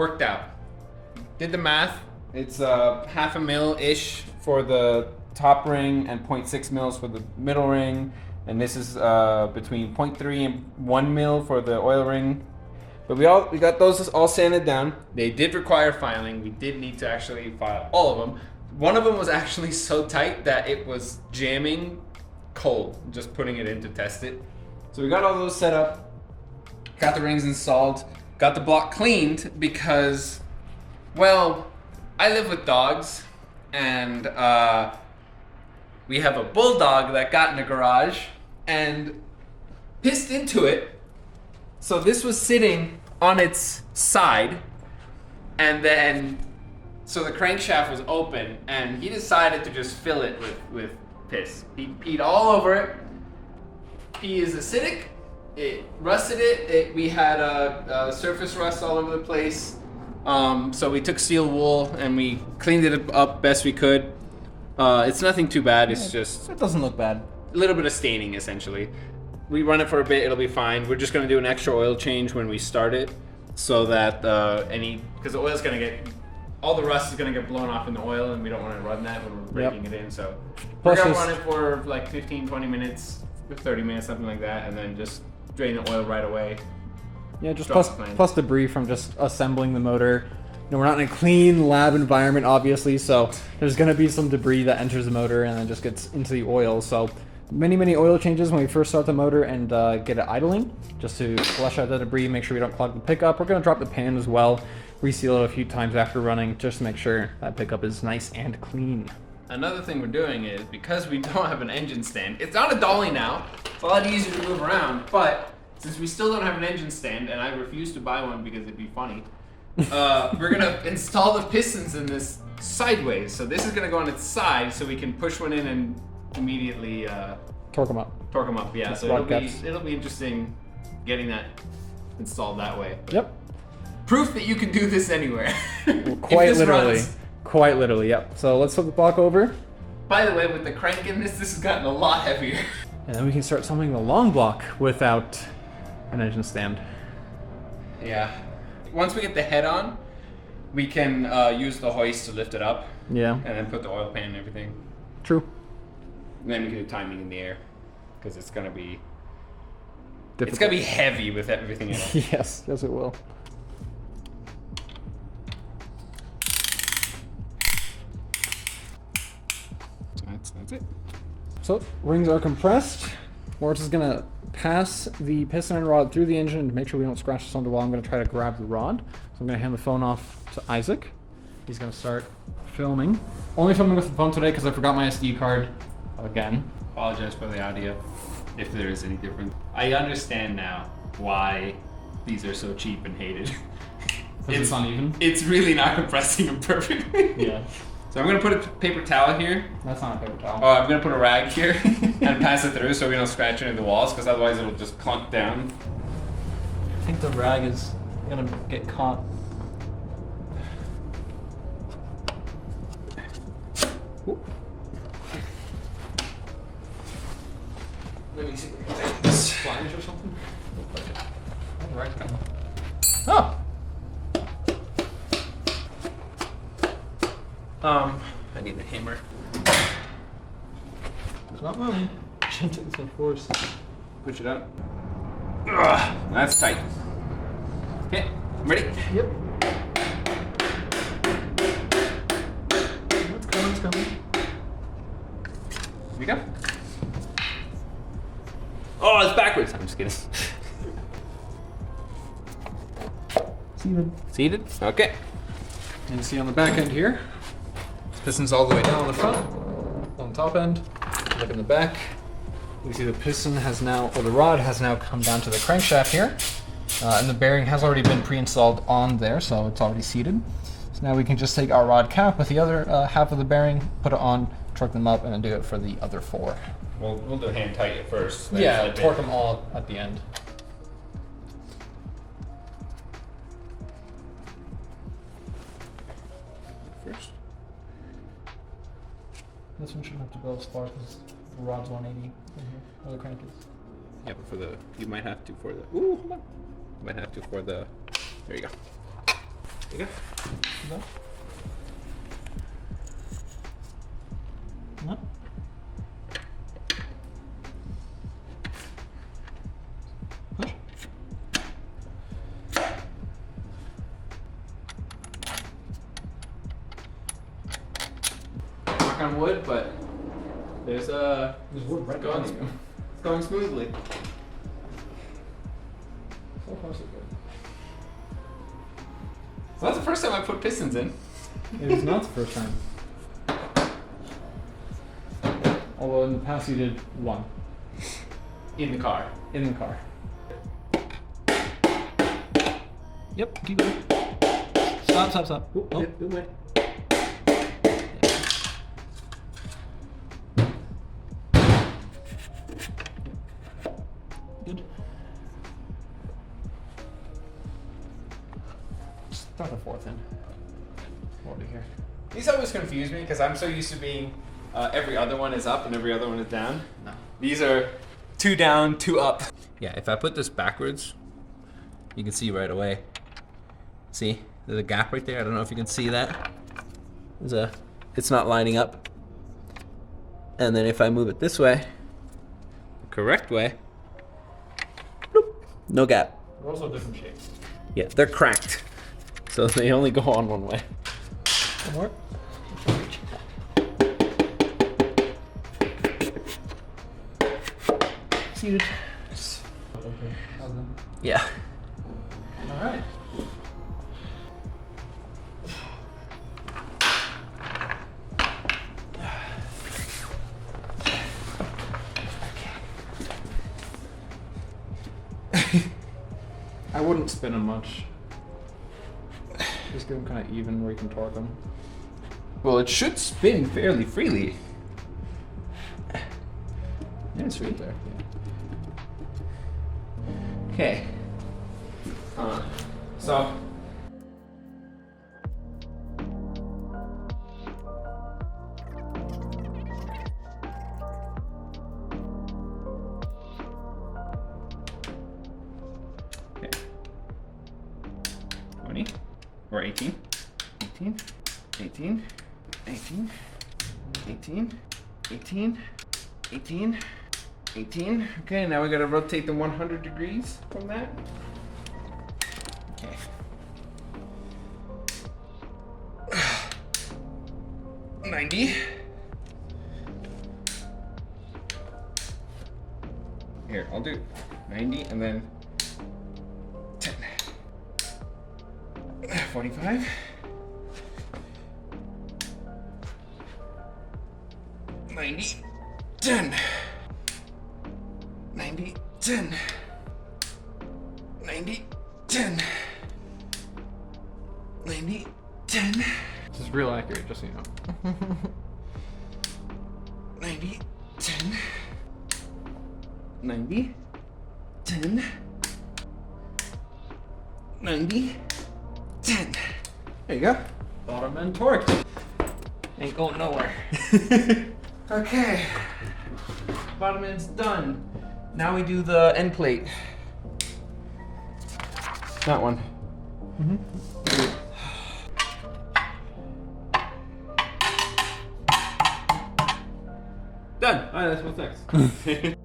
worked out. Did the math. It's half a mil-ish for the top ring and 0.6 mils for the middle ring. And this is between 0.3 and 1 mil for the oil ring. But we got those all sanded down. They did require filing. We did need to actually file all of them. One of them was actually so tight that it was jamming cold, just putting it in to test it. So we got all those set up, got the rings installed, got the block cleaned because, well, I live with dogs and we have a bulldog that got in the garage and pissed into it. So this was sitting on its side, and then so the crankshaft was open, and he decided to just fill it with piss. He peed all over it. Pee is acidic. It rusted it. We had surface rust all over the place. So we took steel wool and we cleaned it up best we could. It's nothing too bad. It's just It doesn't look bad. a little bit of staining, essentially. We run it for a bit, it'll be fine. We're just gonna do an extra oil change when we start it, so that because the oil's gonna get, all the rust is gonna get blown off in the oil, and we don't want to run that when we're breaking it in. So we're gonna run it for like 15, 20 minutes, 30 minutes, something like that, and then just drain the oil right away. Yeah, just plus debris from just assembling the motor. You know, we're not in a clean lab environment, obviously, so there's going to be some debris that enters the motor and then just gets into the oil. So many oil changes when we first start the motor and get it idling, just to flush out the debris, make sure we don't clog the pickup. We're going to drop the pan as well, reseal it a few times after running, just to make sure that pickup is nice and clean. Another thing we're doing is, because we don't have an engine stand, it's not a dolly now, it's a lot easier to move around, but since we still don't have an engine stand, and I refuse to buy one because it'd be funny, we're gonna install the pistons in this sideways. So this is gonna go on its side, so we can push one in and immediately Torque them up. torque them up. Yeah, so it'll be interesting getting that installed that way. Yep. Proof that you can do this anywhere. Quite literally. Quite literally, yep. So let's flip the block over. By the way, with the crank in this has gotten a lot heavier. And then we can start assembling the long block without an engine stand. Yeah. Once we get the head on, we can use the hoist to lift it up. Yeah. And then put the oil pan and everything. True. And then we can do timing in the air, because it's gonna be Difficult. It's gonna be heavy with everything in it. Yes, it will. That's it. So rings are compressed. We're just gonna pass the piston and rod through the engine to make sure we don't scratch this on the wall. I'm gonna try to grab the rod. So I'm gonna hand the phone off to Isaac. He's gonna start filming. Only filming with the phone today because I forgot my SD card again. Apologize for the audio, if there is any difference. I understand now why these are so cheap and hated. It's uneven. It's really not compressing them perfectly. Yeah. So I'm gonna put a paper towel here. That's not a paper towel. I'm gonna put a rag here and pass it through so we don't scratch any of the walls, because otherwise it'll just clunk down. I think the rag is gonna get caught. Ooh. Let me see if we can take this. Flange or something? Right. Oh! I need a hammer. It's not moving. Should take some force. Push it up. Ugh, that's tight. Okay, I'm ready? Yep. It's coming. Here we go. Oh, it's backwards. I'm just kidding. Seated? Okay. And you see on the back end here, this piston's all the way down on the front, on the top end. Look in the back. You see the piston has now, or the rod has now come down to the crankshaft here. And the bearing has already been pre-installed on there, so it's already seated. So now we can just take our rod cap with the other half of the bearing, put it on, torque them up, and then do it for the other four. We'll do hand tight at first. Yeah, torque them all at the end. First. This one shouldn't have to go as far because the rod's 180 or the crank is. Yeah, but for the, you might have to for the, ooh, hold on. You might have to for the, there you go. you go. No. No. Push. Knock on wood, but there's wood right going, behind you. it's going smoothly. So far so good. So that's the first time I put pistons in. It was not the first time. Although in the past you did one. In the car. In the car. Yep, keep going. Stop. Ooh, oh. Good way. Good. Start the fourth in. Over here. These always confuse me because I'm so used to being every other one is up and every other one is down. No. These are 2 down, 2 up. Yeah, if I put this backwards, you can see right away. See, there's a gap right there. I don't know if you can see that. It's not lining up. And then if I move it this way, the correct way, bloop, no gap. They're also different shapes. Yeah, they're cracked. So they only go on one way. One more. Seated. Okay. Yeah. All right. I wouldn't spin them much. Just get them kind of even where you can torque them. Well, it should spin fairly freely. Yeah, it's right there. Yeah. Okay. So. Okay. 20 or 18. 18. 18. 18. 18. 18. 18. 18. Okay, now we gotta rotate them 100 degrees from that. Okay. 90. Here, I'll do 90 and then 10. 45. 90. 10. 90, 10. 90, 10. 90, 10. This is real accurate, just so you know. 90, 10. 90, 10. 90, 10. There you go. Bottom end torque. Ain't going nowhere. Okay. Bottom end's done. Now we do the end plate. That one. Done. Alright, that's what's next.